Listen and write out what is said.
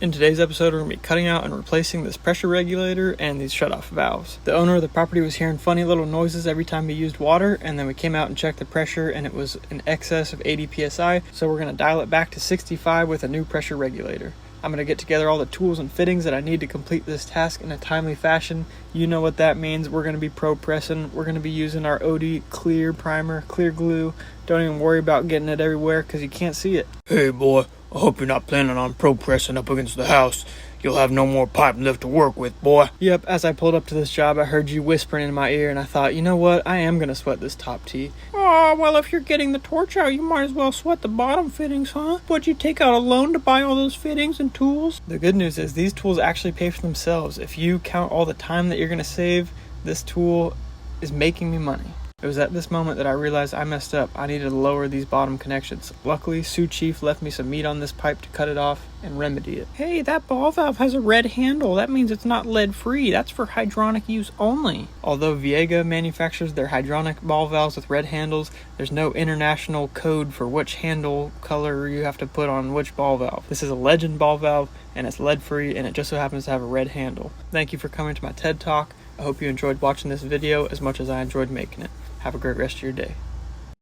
In today's episode, we're going to be cutting out and replacing this pressure regulator and these shutoff valves. The owner of the property was hearing funny little noises every time he used water, and then we came out and checked the pressure and it was in excess of 80 psi, so we're going to dial it back to 65 with a new pressure regulator. I'm going to get together all the tools and fittings that I need to complete this task in a timely fashion. You know what that means. We're going to be pro pressing. We're going to be using our OD clear primer, clear glue. Don't even worry about getting it everywhere because you can't see it. Hey boy, I hope you're not planning on pro pressing up against the house. You'll have no more pipe left to work with, boy. Yep, as I pulled up to this job, I heard you whispering in my ear, and I thought, you know what, I am going to sweat this top tee. Oh, well, if you're getting the torch out, you might as well sweat the bottom fittings, huh? Would you take out a loan to buy all those fittings and tools? The good news is these tools actually pay for themselves. If you count all the time that you're going to save, this tool is making me money. It was at this moment that I realized I messed up. I needed to lower these bottom connections. Luckily, Sioux Chief left me some meat on this pipe to cut it off and remedy it. Hey, that ball valve has a red handle. That means it's not lead-free. That's for hydronic use only. Although Viega manufactures their hydronic ball valves with red handles, there's no international code for which handle color you have to put on which ball valve. This is a Legend ball valve, and it's lead-free, and it just so happens to have a red handle. Thank you for coming to my TED Talk. I hope you enjoyed watching this video as much as I enjoyed making it. Have a great rest of your day.